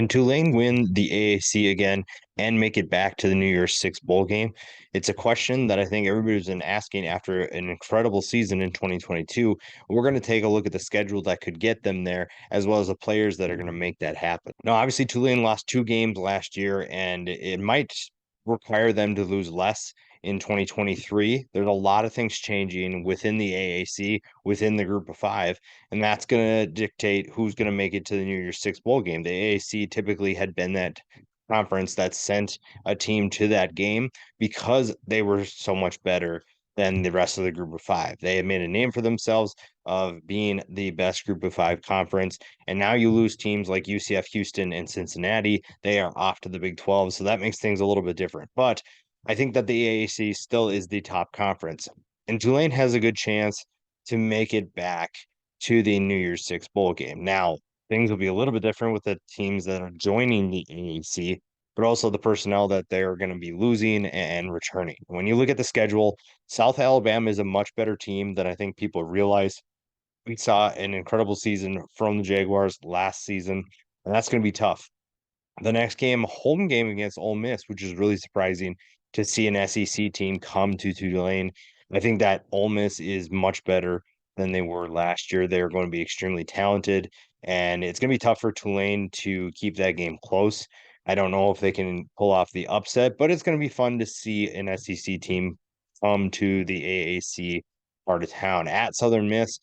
Can Tulane win the AAC again and make it back to the New Year's Six bowl game? It's a question that I think everybody's been asking after an incredible season in 2022. We're going to take a look at the schedule that could get them there, as well as the players that are going to make that happen. Now, obviously, Tulane lost 2 games last year, and it might require them to lose less in 2023. There's a lot of things changing within the AAC, within the group of five, and that's going to dictate who's going to make it to the New Year's Six bowl game. The AAC typically had been that conference that sent a team to that game because they were so much better than the rest of the group of five. They had made a name for themselves of being the best group of five conference. And now you lose teams like UCF, Houston, and Cincinnati. They are off to the Big 12. So that makes things a little bit different. But I think that the AAC still is the top conference. And Tulane has a good chance to make it back to the New Year's Six bowl game. Now, things will be a little bit different with the teams that are joining the AAC, but also the personnel that they're going to be losing and returning. When you look at the schedule, South Alabama is a much better team than I think people realize. We saw an incredible season from the Jaguars last season, and that's going to be tough. The next game, home game against Ole Miss, which is really surprising to see an SEC team come to Tulane. I think that Ole Miss is much better than they were last year. They're going to be extremely talented, and it's going to be tough for Tulane to keep that game close. I don't know if they can pull off the upset, but it's going to be fun to see an SEC team come to the AAC part of town. At Southern Miss,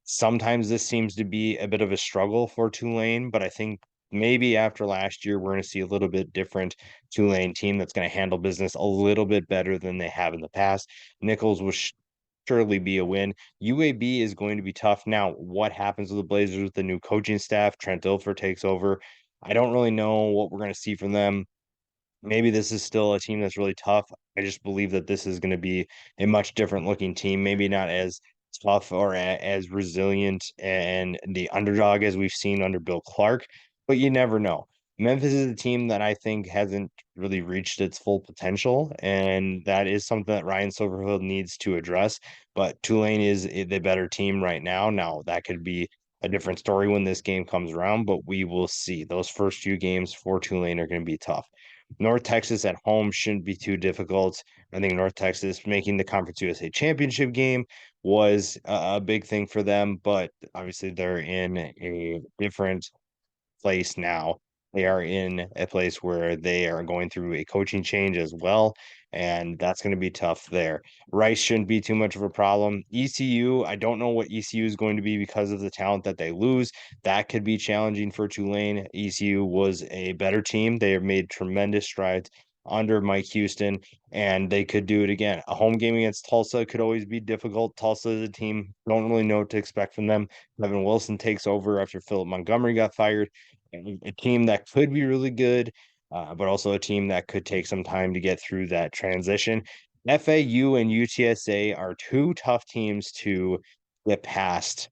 sometimes this seems to be a bit of a struggle for Tulane, but I think maybe after last year, we're going to see a little bit different Tulane team that's going to handle business a little bit better than they have in the past. Nichols will surely be a win. UAB is going to be tough. Now, what happens with the Blazers with the new coaching staff? Trent Dilfer takes over. I don't really know what we're going to see from them. Maybe this is still a team that's really tough. I just believe that this is going to be a much different looking team, maybe not as tough or as resilient and the underdog as we've seen under Bill Clark, but you never know. Memphis is a team that I think hasn't really reached its full potential, and that is something that Ryan Silverfield needs to address. But Tulane is the better team right now. Now, that could be a different story when this game comes around, but we will see. Those first few games for Tulane are going to be tough. North Texas at home shouldn't be too difficult. I think North Texas making the Conference USA Championship game was a big thing for them, but obviously they're in a different place now. They are in a place where they are going through a coaching change as well, and that's going to be tough there. Rice shouldn't be too much of a problem. ECU, I don't know what ECU is going to be because of the talent that they lose. That could be challenging for Tulane. ECU was a better team. They have made tremendous strides under Mike Houston, and they could do it again. A home game against Tulsa could always be difficult. Tulsa is a team, don't really know what to expect from them. Kevin Wilson takes over after Philip Montgomery got fired. A team that could be really good, but also a team that could take some time to get through that transition. FAU and UTSA are two tough teams to get past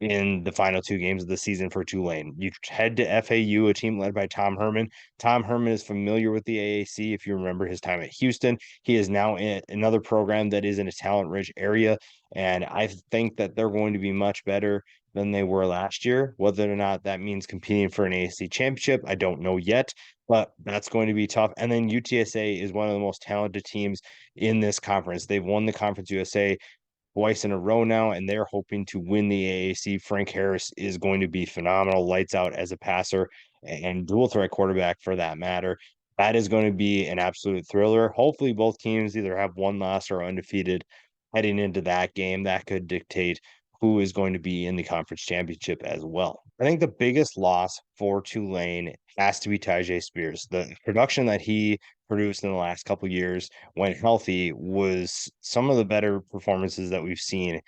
in the final 2 games of the season for Tulane. You head to FAU, a team led by Tom Herman. Tom Herman is familiar with the AAC. If you remember his time at Houston, he is now in another program that is in a talent-rich area, and I think that they're going to be much better than they were last year. Whether or not that means competing for an AAC championship, I don't know yet, but that's going to be tough. And then UTSA is one of the most talented teams in this conference. They've won the Conference USA twice in a row now, and they're hoping to win the AAC. Frank Harris is going to be phenomenal, lights out as a passer and dual threat quarterback for that matter. That is going to be an absolute thriller. Hopefully, both teams either have one loss or undefeated heading into that game. That could dictate who is going to be in the conference championship as well. I think the biggest loss for Tulane has to be Tyjae Spears. The production that he produced in the last couple years when healthy was some of the better performances that we've seen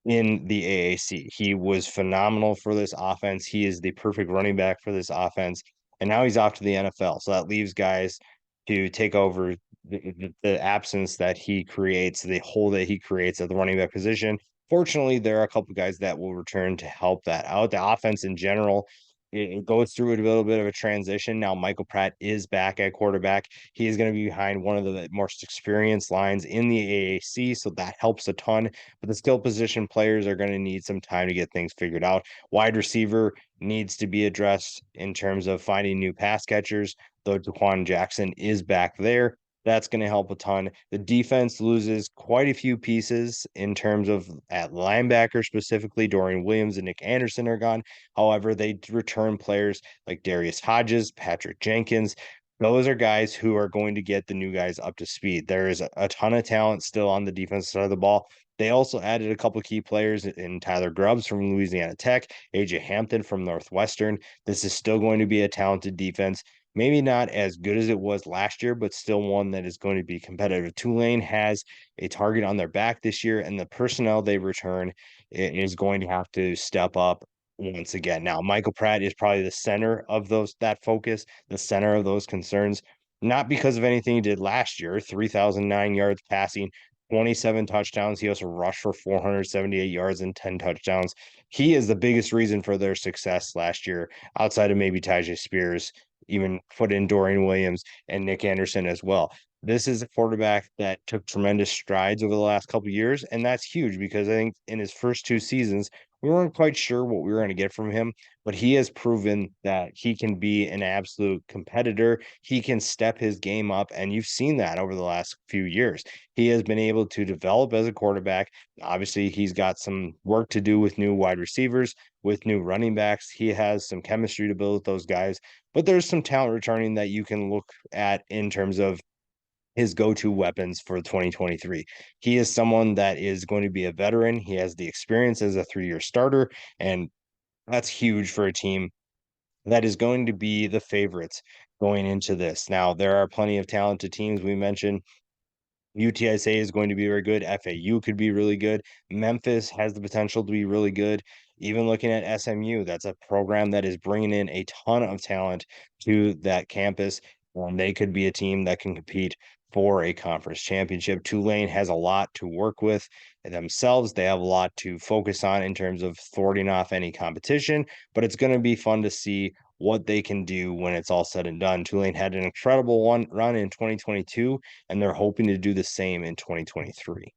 in the AAC. He was phenomenal for this offense. He is the perfect running back for this offense. And now he's off to the NFL. So that leaves guys to take over the absence that he creates, the hole that he creates at the running back position. Fortunately, there are a couple guys that will return to help that out. The offense in general it goes through a little bit of a transition. Now, Michael Pratt is back at quarterback. He is going to be behind one of the most experienced lines in the AAC, so that helps a ton. But the skill position players are going to need some time to get things figured out. Wide receiver needs to be addressed in terms of finding new pass catchers, though Daquan Jackson is back there. That's going to help a ton. The defense loses quite a few pieces in terms of at linebacker, specifically Dorian Williams and Nick Anderson are gone. However, they return players like Darius Hodges, Patrick Jenkins. Those are guys who are going to get the new guys up to speed. There is a ton of talent still on the defensive side of the ball. They also added a couple key players in Tyler Grubbs from Louisiana Tech, AJ Hampton from Northwestern. This is still going to be a talented defense. Maybe not as good as it was last year, but still one that is going to be competitive. Tulane has a target on their back this year, and the personnel they return is going to have to step up once again. Now, Michael Pratt is probably the center of that focus, the center of those concerns, not because of anything he did last year, 3,009 yards passing, 27 touchdowns. He also rushed for 478 yards and 10 touchdowns. He is the biggest reason for their success last year, outside of maybe Tyjae Spears, even put in Dorian Williams and Nick Anderson as well. This is a quarterback that took tremendous strides over the last couple of years, and that's huge because I think in his first two seasons, we weren't quite sure what we were going to get from him, but he has proven that he can be an absolute competitor. He can step his game up, and you've seen that over the last few years. He has been able to develop as a quarterback. Obviously, he's got some work to do with new wide receivers, with new running backs. He has some chemistry to build with those guys, but there's some talent returning that you can look at in terms of his go-to weapons for 2023. He is someone that is going to be a veteran. He has the experience as a 3-year starter, and that's huge for a team that is going to be the favorites going into this. Now, there are plenty of talented teams. We mentioned UTSA is going to be very good. FAU could be really good. Memphis has the potential to be really good. Even looking at SMU, that's a program that is bringing in a ton of talent to that campus. And they could be a team that can compete for a conference championship. Tulane has a lot to work with themselves. They have a lot to focus on in terms of thwarting off any competition, but it's going to be fun to see what they can do when it's all said and done. Tulane had an incredible run in 2022, and they're hoping to do the same in 2023.